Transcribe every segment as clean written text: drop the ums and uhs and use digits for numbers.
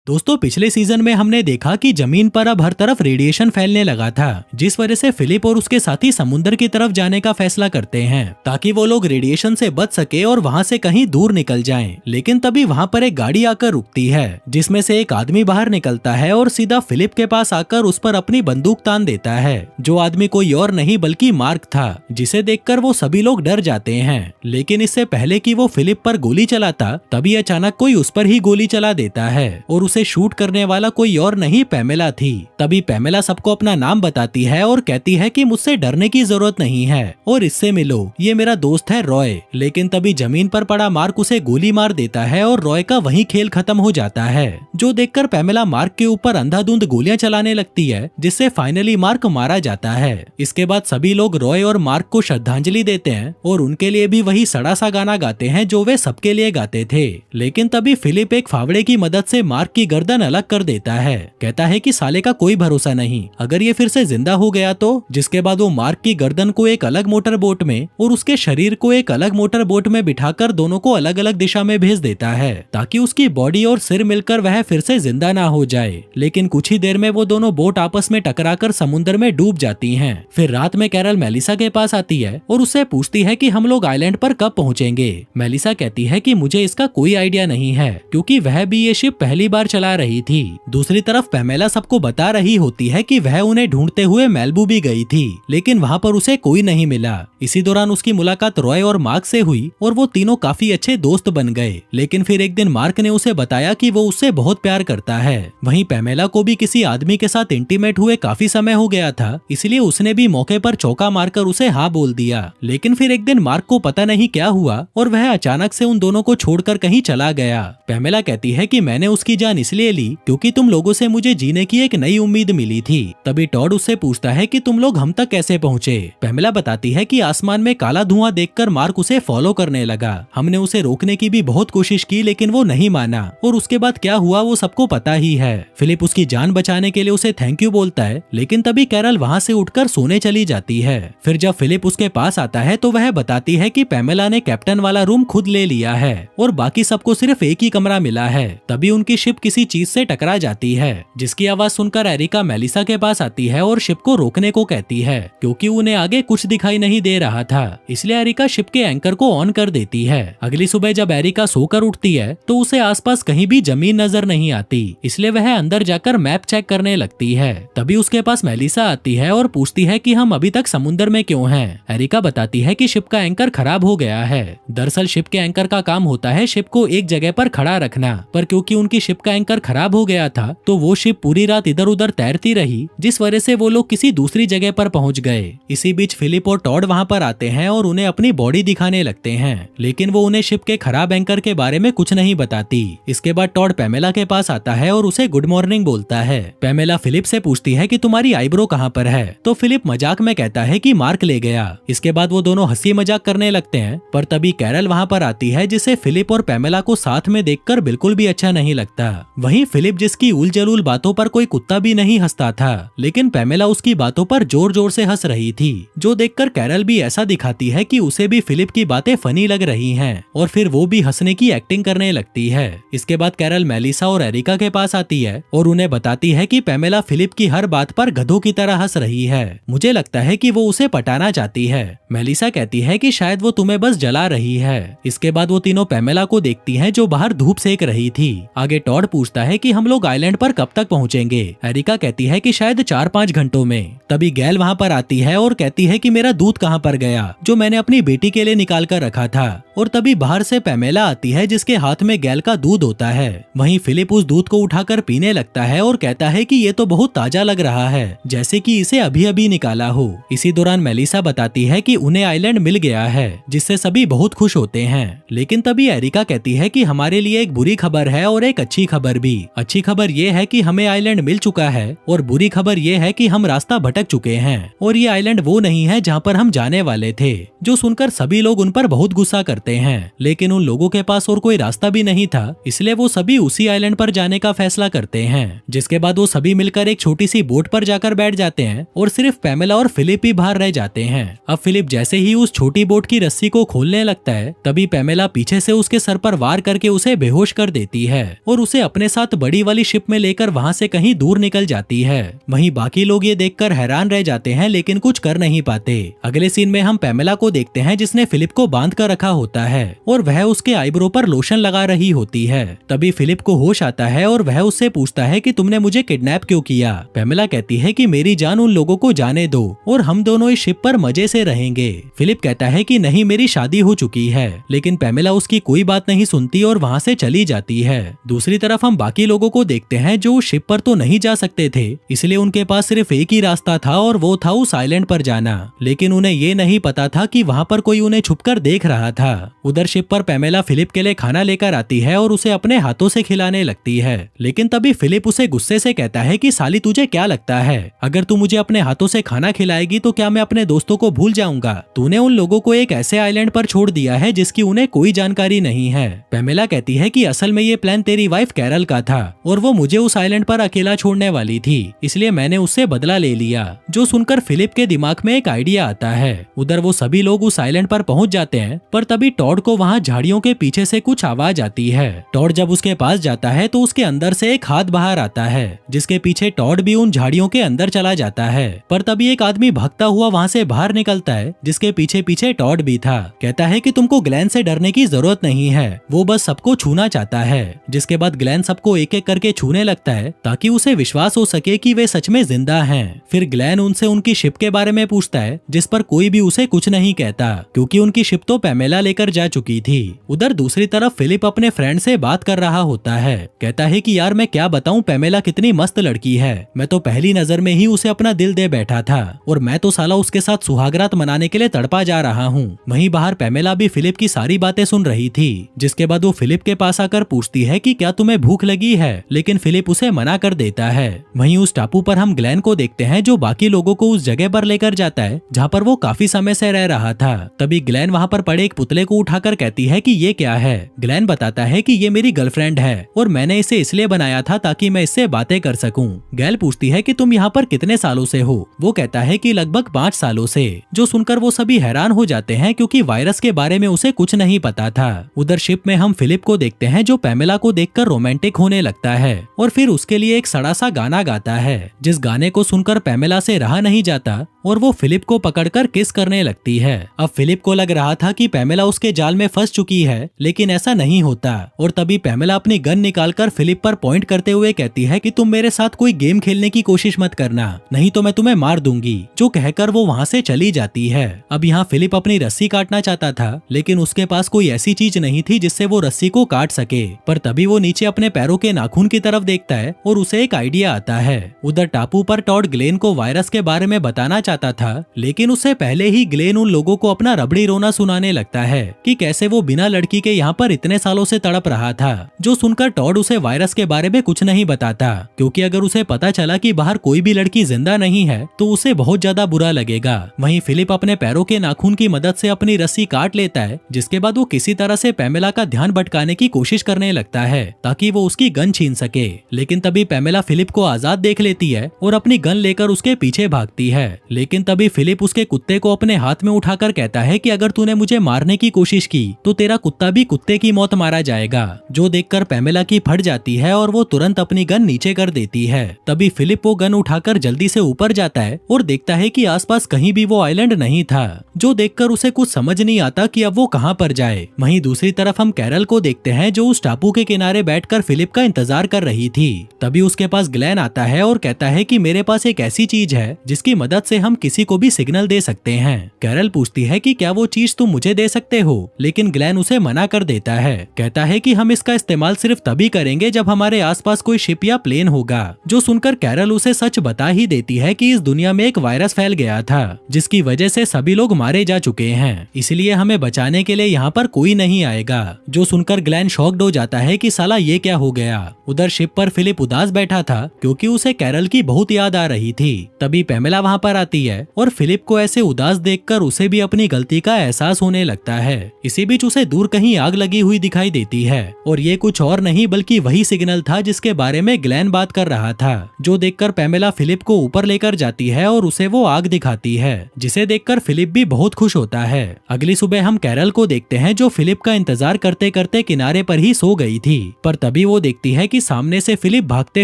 दोस्तों, पिछले सीजन में हमने देखा कि जमीन पर अब हर तरफ रेडिएशन फैलने लगा था, जिस वजह से फिलिप और उसके साथी समुद्र की तरफ जाने का फैसला करते हैं ताकि वो लोग रेडिएशन से बच सके और वहाँ से कहीं दूर निकल जाएं। लेकिन तभी वहाँ पर एक गाड़ी आकर रुकती है, जिसमें से एक आदमी बाहर निकलता है और सीधा फिलिप के पास आकर उस पर अपनी बंदूक तान देता है। जो आदमी कोई और नहीं बल्कि मार्क था, जिसे देखकर वो सभी लोग डर जाते हैं। लेकिन इससे पहले कि वो फिलिप पर गोली चलाता, तभी अचानक कोई उस पर ही गोली चला देता है और उसे शूट करने वाला कोई और नहीं पैमेला थी। तभी पैमेला सबको अपना नाम बताती है और कहती है कि मुझसे डरने की जरूरत नहीं है और इससे मिलो, ये मेरा दोस्त है रॉय। लेकिन तभी जमीन पर पड़ा मार्क उसे गोली मार देता है और रॉय का वहीं खेल खत्म हो जाता है। जो देखकर पैमेला मार्क के ऊपर अंधाधुंध गोलियां चलाने लगती है, जिससे फाइनली मार्क मारा जाता है। इसके बाद सभी लोग रॉय और मार्क को श्रद्धांजलि देते हैं और उनके लिए भी वही सड़ा सा गाना गाते हैं जो वे सबके लिए गाते थे। लेकिन तभी फिलिप एक फावड़े की मदद से मार्क की गर्दन अलग कर देता है। कहता है कि साले का कोई भरोसा नहीं, अगर ये फिर से जिंदा हो गया तो। जिसके बाद वो मार्क की गर्दन को एक अलग मोटर बोट में और उसके शरीर को एक अलग मोटर बोट में बिठाकर दोनों को अलग अलग दिशा में भेज देता है, ताकि उसकी बॉडी और सिर मिलकर वह फिर से जिंदा ना हो जाए। लेकिन कुछ ही देर में वो दोनों बोट आपस में टकराकर समुद्र में डूब जाती हैं। फिर रात में कैरल मेलिसा के पास आती है और उससे पूछती है कि हम लोग आइलैंड पर कब पहुंचेंगे। मेलिसा कहती है कि मुझे इसका कोई आइडिया नहीं है, क्योंकि वह भी ये शिप पहली बार चला रही थी। दूसरी तरफ पैमेला सबको बता रही होती है कि वह उन्हें ढूंढते हुए मेल्बू भी गई थी, लेकिन वहाँ पर उसे कोई नहीं मिला। इसी दौरान उसकी मुलाकात रॉय और मार्क से हुई और वो तीनों काफी अच्छे दोस्त बन गए। लेकिन फिर एक दिन मार्क ने उसे बताया कि वो उससे बहुत प्यार करता है। वहीं पैमेला को भी किसी आदमी के साथ इंटीमेट हुए काफी समय हो गया था, इसलिए उसने भी मौके पर चौका मारकर उसे हाँ बोल दिया। लेकिन फिर एक दिन मार्क को पता नहीं क्या हुआ और वह अचानक से उन दोनों को छोड़कर कहीं चला गया। पैमेला कहती है कि मैंने उसकी जान इसलिए ली क्योंकि तुम लोगों से मुझे जीने की एक नई उम्मीद मिली थी। तभी टॉड उससे पूछता है कि तुम लोग हम तक कैसे पहुँचे। पैमेला बताती है कि आसमान में काला धुआं देखकर मार्क उसे फॉलो करने लगा। हमने उसे रोकने की भी बहुत कोशिश की, लेकिन वो नहीं माना और उसके बाद क्या हुआ वो सबको पता ही है। फिलिप उसकी जान बचाने के लिए उसे थैंक यू बोलता है, लेकिन तभी कैरल वहाँ से उठकर सोने चली जाती है। फिर जब फिलिप उसके पास आता है तो वह बताती है कि पैमेला ने कैप्टन वाला रूम खुद ले लिया है और बाकी सबको सिर्फ एक ही कमरा मिला है। तभी उनकी शिप किसी चीज से टकरा जाती है, जिसकी आवाज सुनकर एरिका मेलिसा के पास आती है और शिप को रोकने को कहती है, क्योंकि उन्हें आगे कुछ दिखाई नहीं दे रहा था। इसलिए एरिका शिप के एंकर को ऑन कर देती है। अगली सुबह जब एरिका सोकर उठती है तो उसे आसपास कहीं भी जमीन नजर नहीं आती, इसलिए वह अंदर जाकर मैप चेक करने लगती है। तभी उसके पास मेलिसा आती है और पूछती है कि हम अभी तक समुद्र में क्यों हैं। एरिका बताती है कि शिप का एंकर खराब हो गया है। दरअसल शिप के एंकर का काम होता है शिप को एक जगह पर खड़ा रखना, पर क्योंकि उनकी शिप का एंकर खराब हो गया था तो वो शिप पूरी रात इधर उधर तैरती रही, जिस वजह से वो लोग किसी दूसरी जगह पर पहुंच गए। इसी बीच फिलिप और टॉड वहां पर आते हैं और उन्हें अपनी बॉडी दिखाने लगते हैं, लेकिन वो उन्हें शिप के खराब एंकर के बारे में कुछ नहीं बताती। इसके बाद टॉड पैमेला के पास आता है और उसे गुड मॉर्निंग बोलता है। पैमेला फिलिप से पूछती है कि तुम्हारी आईब्रो कहाँ पर है, तो फिलिप मजाक में कहता है कि मार्क ले गया। इसके बाद वो दोनों हंसी मजाक करने लगते हैं, पर तभी कैरल वहाँ पर आती है, जिसे फिलिप और पैमेला को साथ में देखकर बिल्कुल भी अच्छा नहीं लगता। वहीं फिलिप, जिसकी उल जलूल बातों पर कोई कुत्ता भी नहीं हंसता था, लेकिन पैमेला उसकी बातों पर जोर जोर से हंस रही थी, जो देखकर कैरल भी ऐसा दिखाती है कि उसे भी फिलिप की बातें फनी लग रही हैं और फिर वो भी हंसने की एक्टिंग करने लगती है। इसके बाद कैरल मेलिसा और एरिका के पास आती है और उन्हें बताती है कि पैमेला फिलिप की हर बात पर गधों की तरह हंस रही है। मुझे लगता है कि वो उसे पटाना चाहती है। मेलिसा कहती है कि शायद वो तुम्हें बस जला रही है। इसके बाद वो तीनों पैमेला को देखती हैं, जो बाहर धूप सेक रही थी। आगे टॉड पूछता है कि हम लोग आइलैंड पर कब तक पहुंचेंगे। एरिका कहती है कि शायद 4-5 घंटों में। तभी गैल वहाँ पर आती है और कहती है कि मेरा दूध कहाँ पर गया, जो मैंने अपनी बेटी के लिए निकाल कर रखा था। और तभी बाहर से पैमेला आती है, जिसके हाथ में गैल का दूध होता है। वहीं फिलिप उस दूध को उठाकर पीने लगता है और कहता है कि ये तो बहुत ताजा लग रहा है, जैसे कि इसे अभी अभी निकाला हो। इसी दौरान मेलिसा बताती है कि उन्हें आइलैंड मिल गया है, जिससे सभी बहुत खुश होते हैं। लेकिन तभी एरिका कहती है कि हमारे लिए एक बुरी खबर है और एक अच्छी खबर भी। अच्छी खबर ये है कि हमें आइलैंड मिल चुका है और बुरी खबर ये है कि हम रास्ता भटक चुके हैं और ये आइलैंड वो नहीं है जहाँ पर हम जाने वाले थे। जो सुनकर सभी लोग उन पर बहुत गुस्सा करते हैं, लेकिन उन लोगों के पास और कोई रास्ता भी नहीं था, इसलिए वो सभी उसी आइलैंड पर जाने का फैसला करते हैं। जिसके बाद वो सभी मिलकर एक छोटी सी बोट पर जाकर बैठ जाते हैं और सिर्फ पैमेला और फिलिप ही बाहर रह जाते हैं। अब फिलिप जैसे ही उस छोटी बोट की रस्सी को खोलने लगता है, तभी पैमेला पीछे से उसके सर पर वार करके उसे बेहोश कर देती है और उसे अपने अपने साथ बड़ी वाली शिप में लेकर वहाँ से कहीं दूर निकल जाती है। वहीं बाकी लोग ये देखकर हैरान रह जाते हैं लेकिन कुछ कर नहीं पाते। अगले सीन में हम पैमेला को देखते हैं जिसने फिलिप को बांध कर रखा होता है और वह उसके आईब्रो पर लोशन लगा रही होती है। तभी फिलिप को होश आता है और वह उससे पूछता है कि तुमने मुझे किडनैप क्यों किया। पैमेला कहती है कि मेरी जान उन लोगों को जाने दो और हम दोनों इस शिप पर मजे से रहेंगे। फिलिप कहता है कि नहीं, मेरी शादी हो चुकी है, लेकिन पैमेला उसकी कोई बात नहीं सुनती और वहाँ से चली जाती है। दूसरी तरफ हम बाकी लोगों को देखते हैं जो उस शिप पर तो नहीं जा सकते थे, इसलिए उनके पास सिर्फ एक ही रास्ता था और वो था उस आइलैंड पर जाना। लेकिन उन्हें ये नहीं पता था कि वहाँ पर कोई उन्हें छुपकर देख रहा था। उधर शिप पर पैमेला फिलिप के लिए खाना लेकर आती है और उसे अपने हाथों से खिलाने लगती है। लेकिन तभी फिलिप उसे गुस्से से कहता है कि साली, तुझे क्या लगता है अगर तू मुझे अपने हाथों से खाना खिलाएगी तो क्या मैं अपने दोस्तों को भूल जाऊंगा? तूने उन लोगों को एक ऐसे आइलैंड पर छोड़ दिया है जिसकी उन्हें कोई जानकारी नहीं है। पैमेला कहती है कि असल में ये प्लान तेरी वाइफ कैरल का था और वो मुझे उस आइलैंड पर अकेला छोड़ने वाली थी, इसलिए मैंने उससे बदला ले लिया। जो सुनकर फिलिप के दिमाग में एक आइडिया आता है। उधर वो सभी लोग उस आइलैंड पर पहुंच जाते हैं, पर तभी टॉड को वहाँ झाड़ियों के पीछे से कुछ आवाज आती है। टॉड जब उसके पास जाता है तो उसके अंदर से एक हाथ बाहर आता है, जिसके पीछे टॉड भी उन झाड़ियों के अंदर चला जाता है। पर तभी एक आदमी भागता हुआ वहाँ से बाहर निकलता है, जिसके पीछे पीछे टॉड भी था। कहता है कि तुमको ग्लेन से डरने की जरूरत नहीं है, वो बस सबको छूना चाहता है। जिसके बाद ग्लेन सबको एक एक करके छूने लगता है ताकि उसे विश्वास हो सके कि वे सच में जिंदा हैं। फिर ग्लेन उनसे उनकी शिप के बारे में पूछता है, जिस पर कोई भी उसे कुछ नहीं कहता क्योंकि उनकी शिप तो पैमेला लेकर जा चुकी थी। उधर दूसरी तरफ फिलिप अपने फ्रेंड से बात कर रहा होता है। कहता है कि यार मैं क्या बताऊं, पैमेला कितनी मस्त लड़की है, मैं तो पहली नजर में ही उसे अपना दिल दे बैठा था और मैं तो साला उसके साथ सुहागरात मनाने के लिए तड़पा जा रहा हूँ। वहीं बाहर पैमेला भी फिलिप की सारी बातें सुन रही थी। जिसके बाद वो फिलिप के पास आकर पूछती है कि क्या तुम्हें भूख लगी है, लेकिन फिलिप उसे मना कर देता है। वहीं उस टापू पर हम ग्लेन को देखते हैं जो बाकी लोगों को उस जगह पर लेकर जाता है जहाँ पर वो काफी समय से रह रहा था। तभी ग्लेन वहाँ पर पड़े एक पुतले को उठाकर कहती है कि ये क्या है। ग्लेन बताता है कि ये मेरी गर्लफ्रेंड है और मैंने इसे इसलिए बनाया था ताकि मैं इससे बातें कर सकूं। गैल पूछती है कि तुम यहाँ पर कितने सालों से हो। वो कहता है कि लगभग 5 सालों से। जो सुनकर वो सभी हैरान हो जाते हैं क्योंकि वायरस के बारे में उसे कुछ नहीं पता था। उधर शिप में हम फिलिप को देखते हैं जो पैमेला को देखकर रोमांटिक होने लगता है और फिर उसके लिए एक सड़ा सा गाना गाता है, जिस गाने को सुनकर पैमेला से रहा नहीं जाता और वो फिलिप को पकड़कर किस करने लगती है। अब फिलिप को लग रहा था कि पैमेला उसके जाल में फंस चुकी है, लेकिन ऐसा नहीं होता और तभी पैमेला अपनी गन निकालकर फिलिप पर पॉइंट करते हुए कहती है कि तुम मेरे साथ कोई गेम खेलने की कोशिश मत करना, नहीं तो मैं तुम्हें मार दूंगी। जो कहकर वो वहाँ से चली जाती है। अब यहाँ फिलिप अपनी रस्सी काटना चाहता था, लेकिन उसके पास कोई ऐसी चीज नहीं थी जिससे वो रस्सी को काट सके। पर तभी वो नीचे अपने पैरों के नाखून की तरफ देखता है और उसे एक आइडिया आता है। उधर टापू पर टॉड ग्लेन को वायरस के बारे में बताना चाहता था, लेकिन उससे पहले ही ग्लेन उन लोगों को अपना रबड़ी रोना सुनाने लगता है कि कैसे वो बिना लड़की के यहाँ पर इतने सालों से तड़प रहा था। जो सुनकर टॉड उसे वायरस के बारे में कुछ नहीं बताता, क्योंकि अगर उसे पता चला कि बाहर कोई भी लड़की जिंदा नहीं है तो उसे बहुत ज्यादा बुरा लगेगा। वहीं फिलिप अपने पैरों के नाखून की मदद से अपनी रस्सी काट लेता है, जिसके बाद वो किसी तरह से पैमेला का ध्यान भटकाने की कोशिश करने लगता है ताकि वो उसकी गन छीन सके। लेकिन तभी पैमेला फिलिप को आजाद देख लेती है और अपनी गन लेकर उसके पीछे भागती है। लेकिन तभी फिलिप उसके कुत्ते को अपने हाथ में उठाकर कहता है कि अगर तूने मुझे मारने की कोशिश की तो तेरा कुत्ता भी कुत्ते की मौत मारा जाएगा। जो देखकर पैमेला की फट जाती है और वो तुरंत अपनी गन नीचे कर देती है। तभी फिलिप वो गन उठाकर जल्दी से ऊपर जाता है और देखता है कि आसपास कहीं भी वो आइलैंड नहीं था। जो देखकर उसे कुछ समझ नहीं आता कि अब वो कहां पर जाए। वहीं दूसरी तरफ हम कैरल को देखते हैं जो उस टापू के किनारे बैठकर फिलिप का इंतजार कर रही थी। तभी उसके पास ग्लेन आता है और कहता है कि मेरे पास एक ऐसी चीज है जिसकी मदद से हम किसी को भी सिग्नल दे सकते हैं। कैरल पूछती है कि क्या वो चीज तुम मुझे दे सकते हो, लेकिन ग्लेन उसे मना कर देता है। कहता है कि हम इसका इस्तेमाल सिर्फ तभी करेंगे जब हमारे आसपास कोई शिप या प्लेन होगा। जो सुनकर कैरल उसे सच बता ही देती है कि इस दुनिया में एक वायरस फैल गया था जिसकी वजह से सभी लोग मारे जा चुके हैं, इसलिए हमें बचाने के लिए यहाँ पर कोई नहीं आएगा। जो सुनकर ग्लेन शॉक्ड हो जाता है कि साला ये क्या हो गया। उधर शिप पर फिलिप उदास बैठा था क्योंकि उसे कैरल की बहुत याद आ रही थी। तभी पैमेला वहाँ पर आती है और फिलिप को ऐसे उदास देखकर उसे भी अपनी गलती का एहसास होने लगता है। इसी बीच उसे दूर कहीं आग लगी हुई दिखाई देती है और ये कुछ और नहीं बल्कि वही सिग्नल था जिसके बारे में ग्लेन बात कर रहा था। जो देखकर पैमेला फिलिप को ऊपर लेकर जाती है और उसे वो आग दिखाती है, जिसे देखकर फिलिप भी बहुत खुश होता है। अगली सुबह हम कैरल को देखते हैं जो फिलिप का इंतजार करते करते किनारे पर ही सो गई थी। पर तभी वो देखती है कि सामने से फिलिप भागते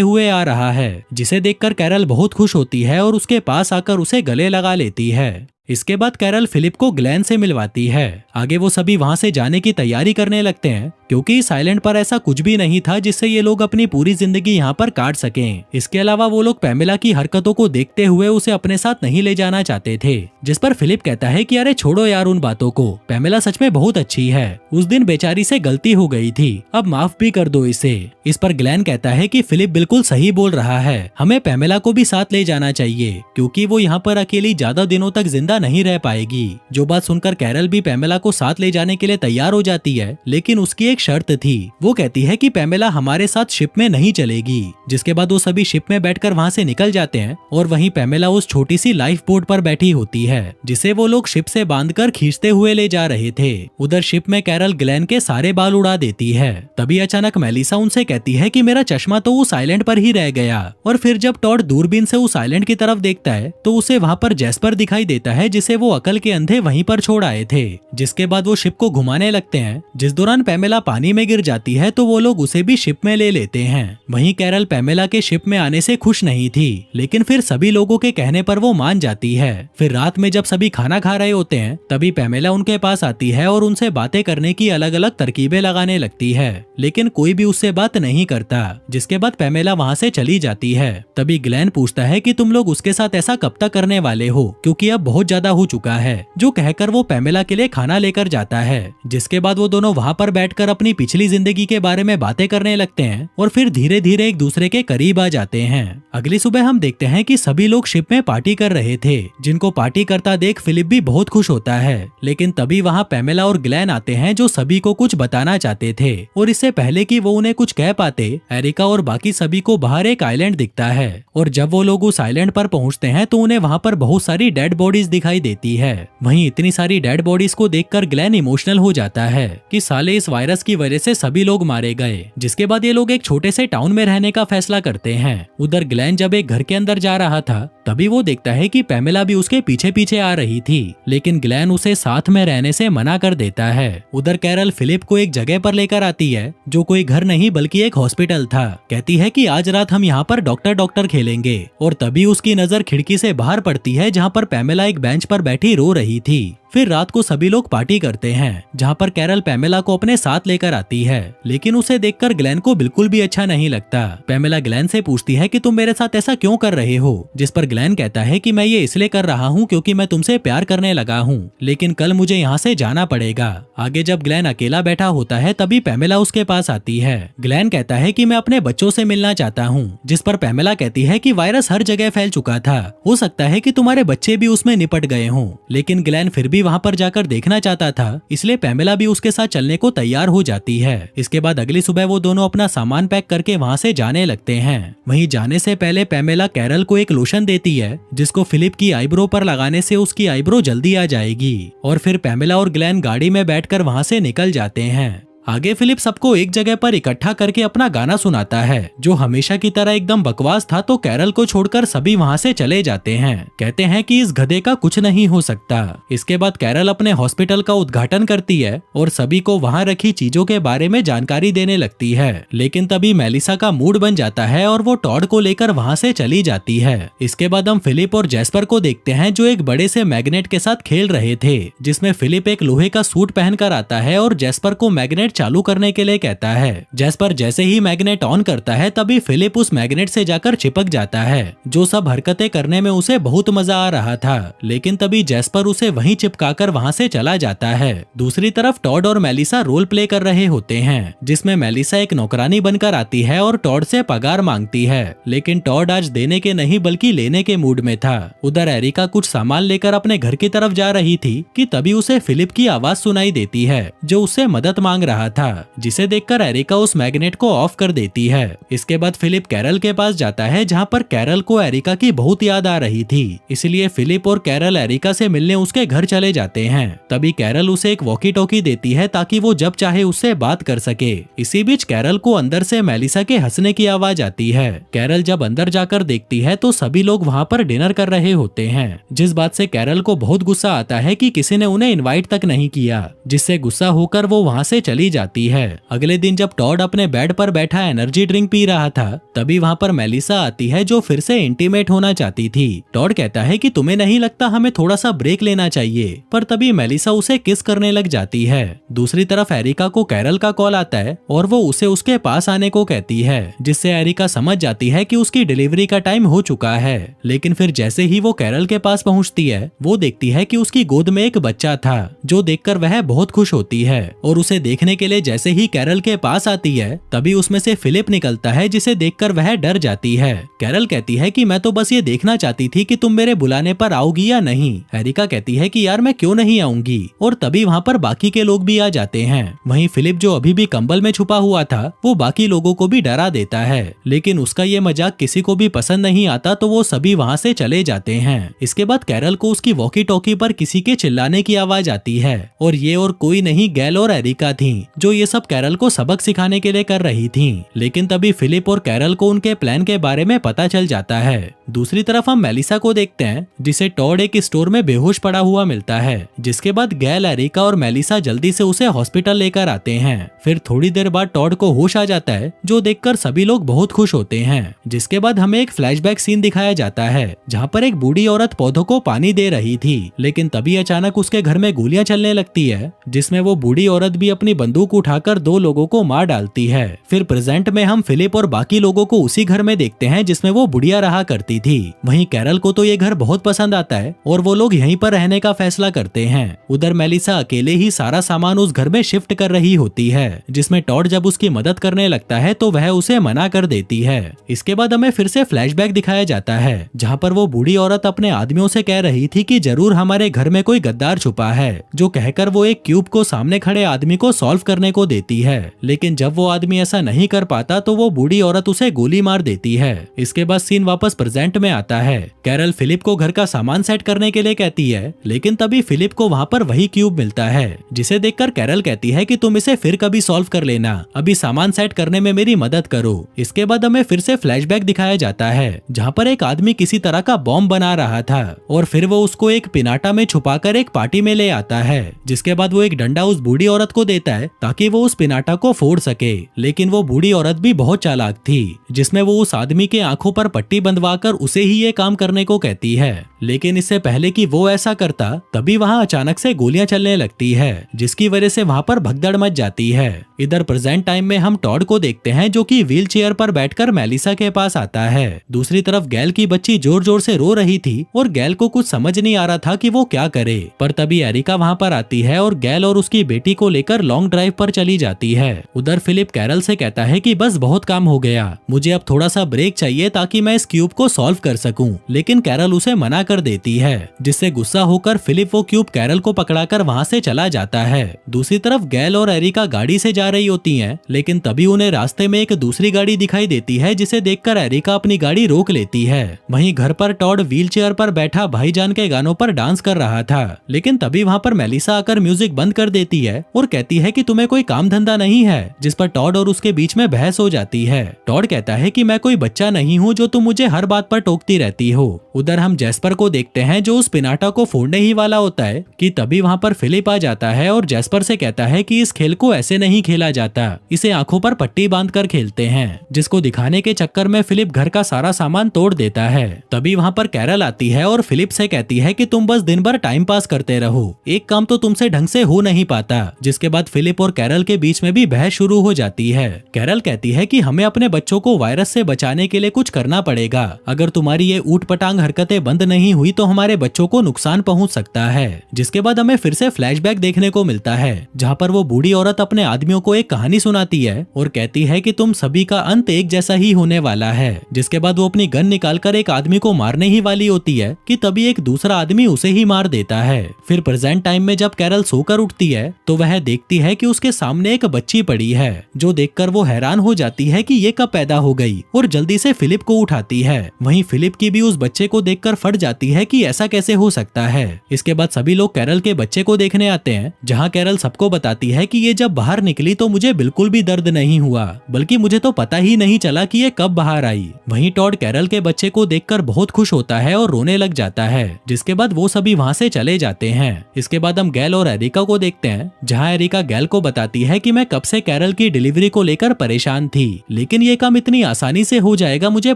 हुए आ रहा है, जिसे देखकर कैरल बहुत खुश होती है और उसके पास आकर उसे गले लगा लेती है। इसके बाद कैरल फिलिप को ग्लेन से मिलवाती है। आगे वो सभी वहां से जाने की तैयारी करने लगते हैं, क्योंकि इस आइलैंड पर ऐसा कुछ भी नहीं था जिससे ये लोग अपनी पूरी जिंदगी यहाँ पर काट सकें। इसके अलावा वो लोग पैमेला की हरकतों को देखते हुए उसे अपने साथ नहीं ले जाना चाहते थे, जिस पर फिलिप कहता है कि अरे छोड़ो यार उन बातों को, पैमेला सच में बहुत अच्छी है, उस दिन बेचारी से गलती हो गई थी, अब माफ भी कर दो इसे। इस पर ग्लेन कहता है कि फिलिप बिल्कुल सही बोल रहा है, हमें पैमेला को भी साथ ले जाना चाहिए, क्योंकि वो यहाँ पर अकेली ज्यादा दिनों तक जिंदा नहीं रह पाएगी। जो बात सुनकर कैरल भी पैमेला को साथ ले जाने के लिए तैयार हो जाती है, लेकिन उसकी एक शर्त थी। वो कहती है कि पैमेला हमारे साथ शिप में नहीं चलेगी। जिसके बाद वो सभी शिप में बैठकर वहाँ से निकल जाते हैं और वहीं पैमेला उस छोटी सी लाइफ बोट पर बैठी होती है, जिसे वो लोग शिप से बांधकर खींचते हुए ले जा रहे थे। उधर शिप में कैरल ग्लेन के सारे बाल उड़ा देती है। तभी अचानक मेलिसा उनसे कहती है कि मेरा चश्मा तो उस आइलैंड पर ही रह गया। और फिर जब टॉड दूरबीन से उस आइलैंड की तरफ देखता है तो उसे वहाँ पर जैस्पर दिखाई देता है, जिसे वो अकल के अंधे वहीं पर छोड़ आए थे। जिसके बाद वो शिप को घुमाने लगते हैं। जिस दौरान पैमेला पानी में गिर जाती है तो वो लोग उसे भी शिप में ले लेते हैं। वहीं कैरल पैमेला के शिप में आने से खुश नहीं थी, लेकिन फिर सभी लोगों के कहने पर वो मान जाती है। फिर रात में जब सभी खाना खा रहे होते हैं तभी पैमेला उनके पास आती है और उनसे बातें करने की अलग अलग तरकीबें लगाने लगती है, लेकिन कोई भी उससे बात नहीं करता। जिसके बाद पैमेला वहाँ से चली जाती है। तभी ग्लेन पूछता है कि तुम लोग उसके साथ ऐसा कब तक करने वाले हो, क्योंकि अब बहुत ज्यादा हो चुका है। जो कहकर वो पैमेला के लिए खाना लेकर जाता है। जिसके बाद वो दोनों वहाँ पर बैठकर अपनी पिछली जिंदगी के बारे में बातें करने लगते हैं और फिर धीरे धीरे एक दूसरे के करीब आ जाते हैं। अगली सुबह हम देखते हैं कि सभी लोग शिप में पार्टी कर रहे थे, जिनको पार्टी करता देख फिलिप भी बहुत खुश होता है। लेकिन तभी वहाँ पैमेला और ग्लेन आते हैं, जो सभी को कुछ बताना चाहते थे। और इससे पहले कि वो उन्हें कुछ कह पाते, एरिका और बाकी सभी को बाहर एक आइलैंड दिखता है। और जब वो लोग उस आइलैंड पर पहुँचते हैं तो उन्हें वहाँ पर बहुत सारी डेड बॉडीज दिखाई देती है। वहीं इतनी सारी डेड बॉडीज को देखकर ग्लेन इमोशनल हो जाता है कि साले इस वायरस की वजह से सभी लोग मारे गए। जिसके बाद ये लोग एक छोटे से टाउन में रहने का फैसला करते हैं। उधर ग्लेन जब एक घर के अंदर जा रहा था तभी वो देखता है कि पैमेला भी उसके पीछे पीछे आ रही थी, लेकिन ग्लेन उसे साथ में रहने से मना कर देता है। उधर कैरल फिलिप को एक जगह पर लेकर आती है, जो कोई घर नहीं बल्कि एक हॉस्पिटल था। कहती है कि आज रात हम यहाँ पर डॉक्टर खेलेंगे। और तभी उसकी नजर खिड़की से बाहर पड़ती है, जहाँ पर पैमेला एक बेंच पर बैठी रो रही थी। फिर रात को सभी लोग पार्टी करते हैं, जहाँ पर कैरल पैमेला को अपने साथ लेकर आती है, लेकिन उसे देखकर ग्लेन को बिल्कुल भी अच्छा नहीं लगता। पैमेला ग्लेन से पूछती है कि तुम मेरे साथ ऐसा क्यों कर रहे हो, जिस पर ग्लेन कहता है कि मैं ये इसलिए कर रहा हूँ क्योंकि मैं तुमसे प्यार करने लगा हूँ, लेकिन कल मुझे यहाँ से जाना पड़ेगा। आगे जब ग्लेन अकेला बैठा होता है तभी पैमेला उसके पास आती है। ग्लेन कहता है कि मैं अपने बच्चों से मिलना चाहता हूँ, जिस पर पैमेला कहती है कि वायरस हर जगह फैल चुका था, हो सकता है कि तुम्हारे बच्चे भी उसमें निपट गए हों। लेकिन ग्लेन फिर भी वहाँ पर जाकर देखना चाहता था, इसलिए पैमेला भी उसके साथ चलने को तैयार हो जाती है। इसके बाद अगली सुबह वो दोनों अपना सामान पैक करके वहाँ से जाने लगते हैं। वहीं जाने से पहले पैमेला कैरल को एक लोशन देती है, जिसको फिलिप की आईब्रो पर लगाने से उसकी आईब्रो जल्दी आ जाएगी। और फिर पैमेला और ग्लेन गाड़ी में बैठकर वहाँ से निकल जाते हैं। आगे फिलिप सबको एक जगह पर इकट्ठा करके अपना गाना सुनाता है, जो हमेशा की तरह एकदम बकवास था। तो कैरल को छोड़कर सभी वहाँ से चले जाते हैं। कहते हैं कि इस गधे का कुछ नहीं हो सकता। इसके बाद कैरल अपने हॉस्पिटल का उद्घाटन करती है और सभी को वहाँ रखी चीजों के बारे में जानकारी देने लगती है। लेकिन तभी मेलिसा का मूड बन जाता है और वो टॉड को लेकर वहाँ से चली जाती है। इसके बाद हम फिलिप और जैस्पर को देखते हैं, जो एक बड़े से मैग्नेट के साथ खेल रहे थे, जिसमें फिलिप एक लोहे का सूट पहनकर आता है और जैस्पर को मैग्नेट चालू करने के लिए कहता है। जैस्पर जैसे ही मैग्नेट ऑन करता है तभी फिलिप उस मैग्नेट से जाकर चिपक जाता है। जो सब हरकतें करने में उसे बहुत मजा आ रहा था, लेकिन तभी जैस्पर उसे वहीं चिपकाकर वहां से चला जाता है। दूसरी तरफ टॉड और मेलिसा रोल प्ले कर रहे होते हैं, जिसमें मेलिसा एक नौकरानी बनकर आती है और टॉड से पगार मांगती है, लेकिन टॉड आज देने के नहीं बल्कि लेने के मूड में था। उधर एरिका कुछ सामान लेकर अपने घर की तरफ जा रही थी कि तभी उसे फिलिप की आवाज सुनाई देती है, जो उससे मदद मांग रहा था, जिसे देखकर एरिका उस मैग्नेट को ऑफ कर देती है। इसके बाद फिलिप कैरल के पास जाता है, जहाँ पर कैरल को एरिका की बहुत याद आ रही थी, इसलिए फिलिप और कैरल एरिका से मिलने उसके घर चले जाते हैं। तभी कैरल उसे एक वॉकी टॉकी देती है ताकि वो जब चाहे उससे बात कर सके। इसी बीच कैरल को अंदर से मेलिसा के हंसने की आवाज आती है। कैरल जब अंदर जाकर देखती है तो सभी लोग वहाँ पर डिनर कर रहे होते हैं, जिस बात से कैरल को बहुत गुस्सा आता है कि किसी ने उन्हें इनवाइट तक नहीं किया, जिससे गुस्सा होकर वो वहाँ से चली जाती है। अगले दिन जब टॉड अपने बेड पर बैठा एनर्जी ड्रिंक पी रहा था, तभी वहाँ पर मेलिसा आती है जो फिर से इंटीमेट होना चाहती थी। टॉड कहता है कि तुम्हें नहीं लगता हमें थोड़ा सा ब्रेक लेना चाहिए, पर तभी मेलिसा उसे किस करने लग जाती है। दूसरी तरफ एरिका को कैरल का कॉल आता है और वो उसे उसके पास आने को कहती है, जिससे एरिका समझ जाती है कि उसकी डिलीवरी का टाइम हो चुका है। लेकिन फिर जैसे ही वो कैरल के पास पहुंचती है, वो देखती है कि उसकी गोद में एक बच्चा था, जो देखकर वह बहुत खुश होती है और उसे देखने के लिए जैसे ही कैरल के पास आती है, तभी उसमें से फिलिप निकलता है, जिसे देखकर वह डर जाती है। कैरल कहती है कि मैं तो बस ये देखना चाहती थी कि तुम मेरे बुलाने पर आओगी या नहीं। एरिका कहती है कि यार मैं क्यों नहीं आऊंगी, और तभी वहाँ पर बाकी के लोग भी आ जाते हैं। वहीं फिलिप जो अभी भी कंबल में छुपा हुआ था, वो बाकी लोगों को भी डरा देता है, लेकिन उसका ये मजाक किसी को भी पसंद नहीं आता, तो वो सभी वहाँ से चले जाते हैं। इसके बाद कैरल को उसकी वॉकी टॉकी पर किसी के चिल्लाने की आवाज आती है, और ये और कोई नहीं गैल और एरिका थी, जो ये सब कैरल को सबक सिखाने के लिए कर रही थी। लेकिन तभी फिलिप और कैरल को उनके प्लान के बारे में पता चल जाता है। दूसरी तरफ हम मेलिसा को देखते हैं, जिसे टॉड एक स्टोर में बेहोश पड़ा हुआ मिलता है, जिसके बाद गैल, एरिका और मेलिसा जल्दी से उसे हॉस्पिटल लेकर आते हैं। फिर थोड़ी देर बाद टॉड को होश आ जाता है, जो देखकर सभी लोग बहुत खुश होते हैं। जिसके बाद हमें एक फ्लैशबैक सीन दिखाया जाता है, जहाँ पर एक बूढ़ी औरत पौधों को पानी दे रही थी, लेकिन तभी अचानक उसके घर में गोलियां चलने लगती है, जिसमें वो बूढ़ी औरत भी अपनी बंदूक उठाकर 2 लोगों को मार डालती है। फिर प्रेजेंट में हम फिलिप और बाकी लोगों को उसी घर में देखते हैं जिसमें वो बुढ़िया रहा करती थी। वहीं कैरल को तो ये घर बहुत पसंद आता है और वो लोग यहीं पर रहने का फैसला करते हैं। उधर मेलिसा अकेले ही सारा सामान उस घर में शिफ्ट कर रही होती है, जिसमें टॉड जब उसकी मदद करने लगता है तो वह उसे मना कर देती है। इसके बाद हमें फिर से फ्लैशबैक दिखाया जाता है, जहाँ पर वो बूढ़ी औरत अपने आदमियों से कह रही थी कि जरूर हमारे घर में कोई गद्दार छुपा है, जो कहकर वो एक क्यूब को सामने खड़े आदमी को सॉल्व करने को देती है। लेकिन जब वो आदमी ऐसा नहीं कर पाता तो वो बूढ़ी औरत उसे गोली मार देती है। इसके बाद सीन वापस प्रेजेंट में आता है। कैरल फिलिप को घर का सामान सेट करने के लिए कहती है, लेकिन तभी फिलिप को वहाँ पर वही क्यूब मिलता है, जिसे देखकर कैरल कहती है कि तुम इसे फिर कभी सॉल्व कर लेना, अभी सामान सेट करने में मेरी मदद करो। इसके बाद हमें फिर से फ्लैशबैक दिखाया जाता है, जहाँ पर एक आदमी किसी तरह का बॉम्ब बना रहा था और फिर वो उसको एक पिनाटा में छुपाकर एक पार्टी में ले आता है, जिसके बाद वो एक डंडा उस बूढ़ी औरत को देता है ताकि वो उस पिनाटा को फोड़ सके। लेकिन वो बूढ़ी औरत भी बहुत चालाक थी, जिसमें वो उस आदमी के आंखों पर पट्टी बंधवाकर उसे ही ये काम करने को कहती है। लेकिन इससे पहले कि वो ऐसा करता, तभी वहाँ अचानक से गोलियां चलने लगती है, जिसकी वजह से वहाँ पर भगदड़ मच जाती है। इधर प्रेजेंट टाइम में हम टॉड को देखते हैं, जो कि व्हील चेयर पर बैठकर मेलिसा के पास आता है। दूसरी तरफ गैल की बच्ची जोर जोर से रो रही थी और गैल को कुछ समझ नहीं आ रहा था कि वो क्या करे, पर तभी एरिका वहाँ पर आती है और गैल और उसकी बेटी को लेकर लॉन्ग ड्राइव पर चली जाती है। उधर फिलिप कैरल से कहता है कि बस बहुत काम हो गया, मुझे अब थोड़ा सा ब्रेक चाहिए ताकि मैं इस क्यूब को सॉल्व कर सकूं। लेकिन कैरल उसे मना कर देती है, जिससे गुस्सा होकर फिलिप वो क्यूब कैरल को पकड़ाकर वहाँ से चला जाता है। दूसरी तरफ गैल और एरिका गाड़ी से जा रही होती हैं, लेकिन तभी उन्हें रास्ते में एक दूसरी गाड़ी दिखाई देती है, जिसे देखकर एरिका अपनी गाड़ी रोक लेती है। वहीं घर पर टॉड व्हील चेयर पर बैठा भाईजान के गानों पर डांस कर रहा था, लेकिन तभी वहाँ पर मेलिसा आकर म्यूजिक बंद कर देती है और कहती है कि तुम्हें कोई काम धंधा नहीं है, जिस पर टॉड और उसके बीच में बहस हो जाती है। टॉड कहता है कि मैं कोई बच्चा नहीं हूँ जो तुम मुझे हर बात पर टोकती रहती हो। उधर हम जैस्पर को देखते हैं, जो उस पिनाटा को फोड़ने ही वाला होता है कि तभी वहाँ पर फिलिप आ जाता है और जैस्पर से कहता है कि इस खेल को ऐसे नहीं खेला जाता, इसे आंखों पर पट्टी बांधकर खेलते हैं, जिसको दिखाने के चक्कर में फिलिप घर का सारा सामान तोड़ देता है। तभी वहाँ पर कैरल आती है और फिलिप से कहती है कि तुम बस दिन भर टाइम पास करते रहो, एक काम तो तुमसे ढंग से हो नहीं पाता। जिसके बाद फिलिप और कैरल के बीच में भी बहस शुरू हो जाती है। कैरल कहती है कि हमें अपने बच्चों को वायरस से बचाने के लिए कुछ करना पड़ेगा, अगर तुम्हारी ये ऊट पटांग हरकतें बंद नहीं हुई तो हमारे बच्चों को नुकसान पहुंच सकता है। जिसके बाद हमें फिर से फ्लैशबैक देखने को मिलता है, जहाँ पर वो बूढ़ी औरत अपने आदमियों को एक कहानी सुनाती है और कहती है कि तुम सभी का अंत एक जैसा ही होने वाला है। जिसके बाद वो अपनी गन निकालकर एक आदमी को मारने ही वाली होती है कि तभी एक दूसरा आदमी उसे ही मार देता है। फिर प्रेजेंट टाइम में जब कैरल सोकर उठती है तो वह देखती है कि उसके सामने एक बच्ची पड़ी है, जो देखकर वो हैरान हो जाती है कि ये कब पैदा हो गई और जल्दी से फिलिप को उठाती है। वहीं फिलिप की भी उस बच्चे को देखकर फट जाती है कि ऐसा कैसे हो सकता है। इसके बाद सभी लोग कैरल के बच्चे को देखने आते हैं, जहां कैरल सबको बताती है कि ये जब बाहर निकली तो मुझे बिल्कुल भी दर्द नहीं हुआ, बल्कि मुझे तो पता ही नहीं चला कि ये कब बाहर आई। वहीं टॉड कैरल के बच्चे को देखकर बहुत खुश होता है और रोने लग जाता है, जिसके बाद वो सभी वहां से चले जाते हैं। इसके बाद हम गैल और एरिका को देखते हैं, जहां एरिका गैल को बताती है कि मैं कब से कैरल की डिलीवरी को लेकर परेशान थी, लेकिन ये काम इतनी आसानी से हो जाएगा मुझे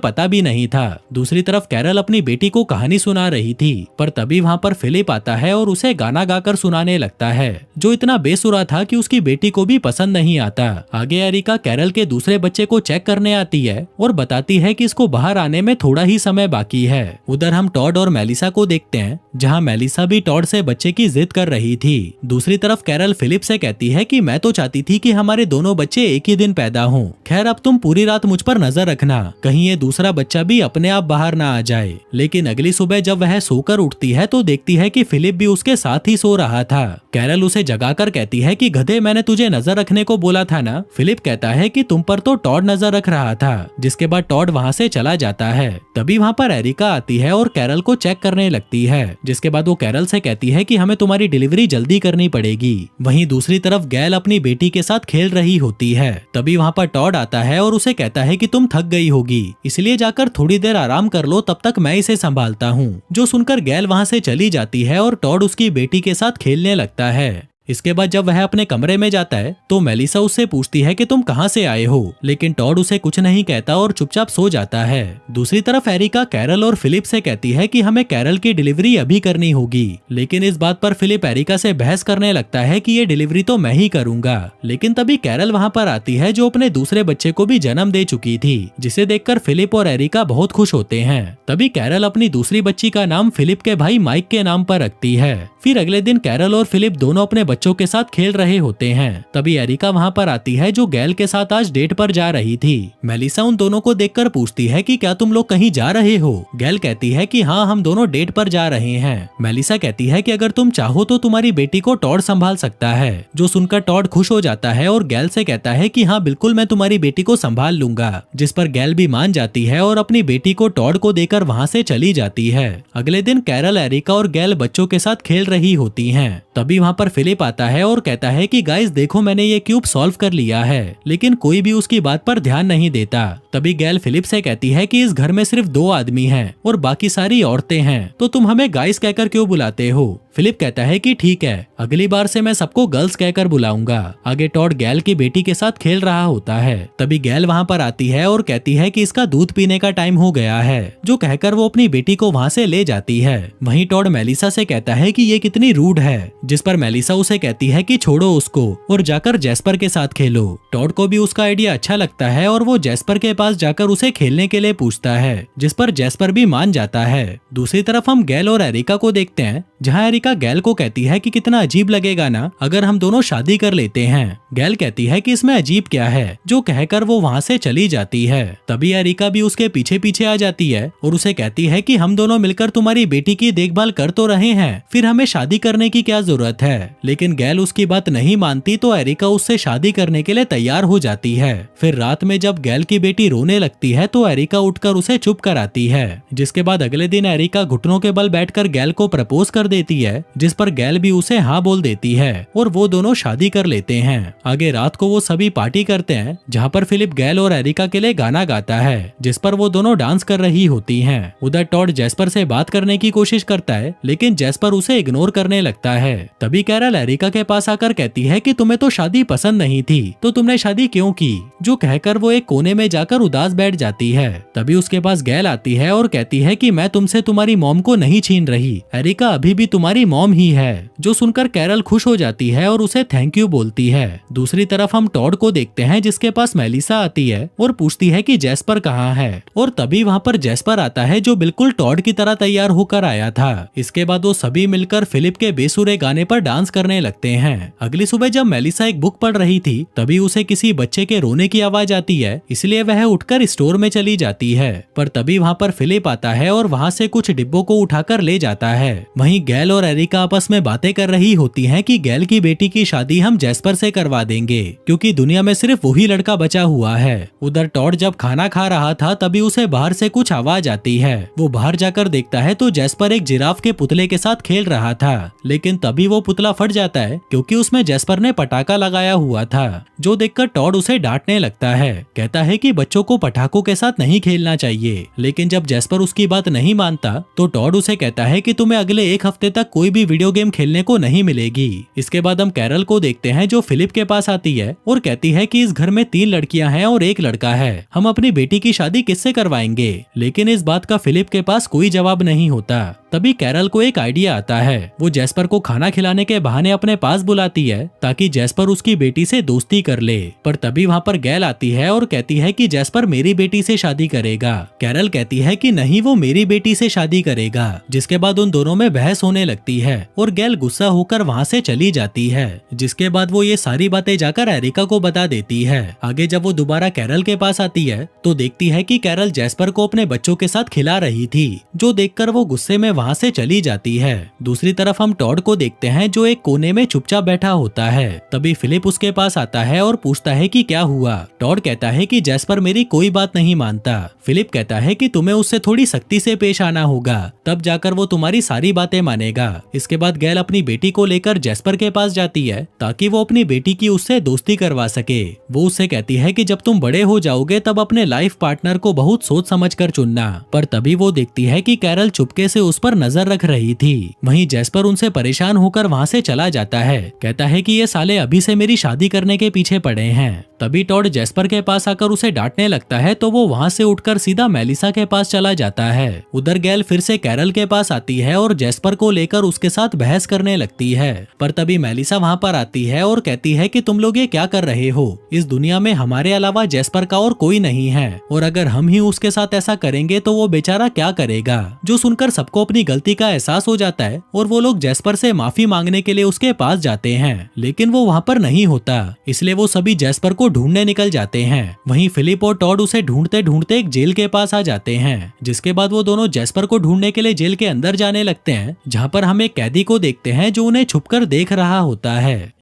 पता भी नहीं था। दूसरी तरफ कैरल अपनी बेटी को कहानी सुना रही थी, पर तभी वहाँ पर फिलिप आता है और उसे गाना गाकर सुनाने लगता है, जो इतना बेसुरा था कि उसकी बेटी को भी पसंद नहीं आता। आगे एरिका कैरल के दूसरे बच्चे को चेक करने आती है और बताती है कि इसको बाहर आने में थोड़ा ही समय बाकी है। उधर हम टॉड और मेलिसा को देखते हैं, जहाँ मेलिसा भी टॉड से बच्चे की जिद कर रही थी। दूसरी तरफ कैरल फिलिप से कहती है कि मैं तो चाहती थी कि हमारे दोनों बच्चे एक ही दिन पैदा हों। खैर अब तुम पूरी रात मुझ पर नजर रखना, कहीं ये दूसरा बच्चा भी अपने आप बाहर ना आ जाए। लेकिन अगली सुबह जब वह सोकर उठती है तो देखती है कि फिलिप भी उसके साथ ही सो रहा था। कैरल उसे जगाकर कहती है कि गधे, मैंने तुझे नजर रखने को बोला था ना। फिलिप कहता है कि तुम पर तो टॉड नजर रख रहा था, जिसके बाद टॉड वहाँ से चला जाता है। तभी वहाँ पर एरिका आती है और कैरल को चेक करने लगती है, जिसके बाद वो कैरल से कहती है कि हमें तुम्हारी डिलीवरी जल्दी करनी पड़ेगी। वहीं दूसरी तरफ गैल अपनी बेटी के साथ खेल रही होती है। तभी वहाँ पर टॉड आता है और उसे कहता है कि तुम थक गई होगी, इसलिए जाकर थोड़ी देर आराम कर लो, तब तक मैं इसे संभालता हूँ। जो सुनकर गैल वहाँ से चली जाती है और टॉड उसकी बेटी के साथ खेलने लगता है। इसके बाद जब वह अपने कमरे में जाता है तो मेलिसा उससे पूछती है कि तुम कहां से आए हो, लेकिन टॉड उसे कुछ नहीं कहता और चुपचाप सो जाता है। दूसरी तरफ एरिका कैरल और फिलिप से कहती है कि हमें कैरल की डिलीवरी अभी करनी होगी, लेकिन इस बात पर फिलिप एरिका से बहस करने लगता है कि ये डिलीवरी तो मैं ही करूंगा। लेकिन तभी कैरल वहां पर आती है, जो अपने दूसरे बच्चे को भी जन्म दे चुकी थी, जिसे देखकर फिलिप और एरिका बहुत खुश होते हैं। तभी कैरल अपनी दूसरी बच्ची का नाम फिलिप के भाई माइक के नाम पर रखती है। फिर अगले दिन कैरल और फिलिप दोनों अपने बच्चों के साथ खेल रहे होते हैं। तभी एरिका वहां पर आती है, जो गैल के साथ आज डेट पर जा रही थी। मेलिसा उन दोनों को देखकर पूछती है कि क्या तुम लोग कहीं जा रहे हो। गैल कहती है कि हाँ, हम दोनों डेट पर जा रहे हैं। मेलिसा कहती है कि अगर तुम चाहो तो तुम्हारी बेटी को टॉड संभाल सकता है। जो सुनकर टॉड खुश हो जाता है और गैल से कहता है कि हाँ बिल्कुल, मैं तुम्हारी बेटी को संभाल लूंगा, जिस पर गैल भी मान जाती है और अपनी बेटी को टॉड को देकर वहाँ से चली जाती है। अगले दिन कैरल, एरिका और गैल बच्चों के साथ खेल रही होती हैं। तभी वहाँ पर फिलिप आता है और कहता है कि गाइस देखो, मैंने ये क्यूब सॉल्व कर लिया है, लेकिन कोई भी उसकी बात पर ध्यान नहीं देता। तभी गैल फिलिप से कहती है कि इस घर में सिर्फ 2 आदमी हैं और बाकी सारी औरतें हैं, तो तुम हमें गाइस कहकर क्यों बुलाते हो। फिलिप कहता है कि ठीक है, अगली बार से मैं सबको गर्ल्स कहकर बुलाऊंगा। आगे टॉड गैल की बेटी के साथ खेल रहा होता है। तभी गैल वहाँ पर आती है और कहती है कि इसका दूध पीने का टाइम हो गया है, जो कहकर वो अपनी बेटी को वहाँ से ले जाती है। वहीं टॉड मेलिसा से कहता है कि ये कितनी रूड है, जिस पर मेलिसा उसे कहती है कि छोड़ो उसको और जाकर जैस्पर के साथ खेलो। टॉड को भी उसका आइडिया अच्छा लगता है और वो जैस्पर के पास जाकर उसे खेलने के लिए पूछता है, जिस पर जैस्पर भी मान जाता है। दूसरी तरफ हम गैल और एरिका को देखते हैं, जहाँ एरिका गैल को कहती है कि कितना अजीब लगेगा ना अगर हम दोनों शादी कर लेते हैं। गैल कहती है कि इसमें अजीब क्या है, जो कहकर वो वहाँ से चली जाती है। तभी एरिका भी उसके पीछे पीछे आ जाती है और उसे कहती है कि हम दोनों मिलकर तुम्हारी बेटी की देखभाल कर तो रहे हैं, फिर हमें शादी करने की क्या जरूरत है। लेकिन गैल उसकी बात नहीं मानती तो एरिका उससे शादी करने के लिए तैयार हो जाती है। फिर रात में जब गैल की बेटी रोने लगती है तो एरिका उठकर उसे चुप कराती है, जिसके बाद अगले दिन एरिका घुटनों के बल बैठकर गैल को प्रपोज कर देती है, जिस पर गैल भी उसे हाँ बोल देती है और वो दोनों शादी कर लेते हैं। आगे रात को वो सभी पार्टी करते हैं, जहाँ पर फिलिप गैल और एरिका के लिए गाना गाता है, जिस पर वो दोनों डांस कर रही होती हैं। उधर टॉड जैस्पर से बात करने की कोशिश करता है, लेकिन जैस्पर उसे इग्नोर करने लगता है। तभी कैरल एरिका के पास आकर कहती है कि तुम्हें तो शादी पसंद नहीं थी, तो तुमने शादी क्यों की, जो कहकर वो एक कोने में जाकर उदास बैठ जाती है। तभी उसके पास गैल आती है और कहती है कि मैं तुमसे तुम्हारी मॉम को नहीं छीन रही, एरिका अभी भी तुम्हारी मॉम ही है। जो सुनकर कैरल खुश हो जाती है और उसे थैंक यू बोलती है। दूसरी तरफ हम टॉड को देखते हैं, जिसके पास मेलिसा आती है और पूछती है कि जैस्पर कहाँ है, और तभी वहाँ पर जैस्पर आता है, जो बिल्कुल टॉड की तरह तैयार होकर आया था। इसके बाद वो सभी मिलकर फिलिप के बेसुरे गाने पर डांस करने लगते हैं। अगली सुबह जब मेलिसा एक बुक पढ़ रही थी, तभी उसे किसी बच्चे के रोने की आवाज आती है, इसलिए वह उठकर स्टोर में चली जाती है। पर तभी वहाँ पर फिलिप आता है और वहाँ से कुछ डिब्बों को उठाकर ले जाता है। वहीं गैल और एरिका आपस में बातें कर रही होती हैं कि गैल की बेटी की शादी हम जैस्पर से करवा देंगे क्योंकि दुनिया में सिर्फ वही लड़का बचा हुआ है। उधर टॉड जब खाना खा रहा था तभी उसे बाहर से कुछ आवाज आती है। वो बाहर जाकर देखता है तो जैस्पर एक जिराफ के पुतले के साथ खेल रहा था, लेकिन तभी वो पुतला फट जाता है क्योंकि उसमें जैस्पर ने पटाखा लगाया हुआ था, जो देखकर टॉड उसे डांटने लगता है। कहता है कि बच्चों को पटाखों के साथ नहीं खेलना चाहिए, लेकिन जब जैस्पर उसकी बात नहीं मानता तो टॉड उसे कहता है कि तुम्हें अगले एक हफ्ते तक कोई भी वीडियो गेम खेलने को नहीं मिलेगी। इसके बाद हम कैरल को देखते हैं जो फिलिप के पास आती है और कहती है कि इस घर में 3 लड़कियां हैं और 1 लड़का है, हम अपनी बेटी की शादी किससे करवाएंगे। लेकिन इस बात का फिलिप के पास कोई जवाब नहीं होता। तभी कैरल को एक आइडिया आता है। वो जैस्पर को खाना खिलाने के बहाने अपने पास बुलाती है ताकि जैस्पर उसकी बेटी से दोस्ती कर ले। पर तभी वहाँ पर गैल आती है और कहती है कि जैस्पर मेरी बेटी से शादी करेगा। कैरल कहती है कि नहीं, वो मेरी बेटी से शादी करेगा। जिसके बाद उन दोनों में बहस होने लगती है और गैल गुस्सा होकर वहाँ से चली जाती है। जिसके बाद वो ये सारी बातें जाकर एरिका को बता देती है। आगे जब वो दोबारा कैरल के पास आती है तो देखती है कि कैरल जैस्पर को अपने बच्चों के साथ खिला रही थी, जो देखकर वो गुस्से में वहाँ से चली जाती है। दूसरी तरफ हम टॉड को देखते हैं जो एक कोने में चुपचाप बैठा होता है। तभी फिलिप उसके पास आता है और पूछता है कि क्या हुआ। टॉड कहता है कि जैस्पर मेरी कोई बात नहीं मानता। फिलिप कहता है कि तुम्हें उससे थोड़ी सख्ती से पेश आना होगा, तब जाकर वो तुम्हारी सारी बातें मानेगा। इसके बाद गैल अपनी बेटी को लेकर जैस्पर के पास जाती है ताकि वो अपनी बेटी की उससे दोस्ती करवा सके। वो उससे कहती है कि जब तुम बड़े हो जाओगे तब अपने लाइफ पार्टनर को बहुत सोच समझ कर चुनना। पर तभी वो देखती है कि कैरल चुपके से उस पर नजर रख रही थी। वहीं जैस्पर उनसे परेशान होकर वहाँ से चला जाता है। कहता है कि ये साले अभी से मेरी शादी करने के पीछे पड़े हैं। तभी टॉड जैस्पर के पास आकर उसे डांटने लगता है तो वो वहाँ से उठकर सीधा मेलिसा के पास चला जाता है। उधर गैल फिर से कैरल के पास आती है और जैस्पर को लेकर उसके साथ बहस करने लगती है। पर तभी मेलिसा वहाँ पर आती है और कहती है कि तुम लोग ये क्या कर रहे हो, इस दुनिया में हमारे अलावा जैस्पर का और कोई नहीं है, और अगर हम ही उसके साथ ऐसा करेंगे तो वो बेचारा क्या करेगा। जो सुनकर सबको अपनी गलती का एहसास हो जाता है और वो लोग जैस्पर से माफी मांगने के लिए उसके पास जाते हैं, लेकिन वो वहाँ पर नहीं होता। इसलिए वो सभी जैस्पर को ढूंढने निकल जाते हैं। वहीं फिलिप और टॉड उसे ढूंढते ढूंढते एक जेल के पास आ जाते हैं। जिसके बाद वो दोनों जैस्पर को ढूंढने के लिए जेल के अंदर जाने लगते हैं, जहाँ पर हम एक कैदी को देखते हैं जो उन्हें छुपकर देख रहा होता है।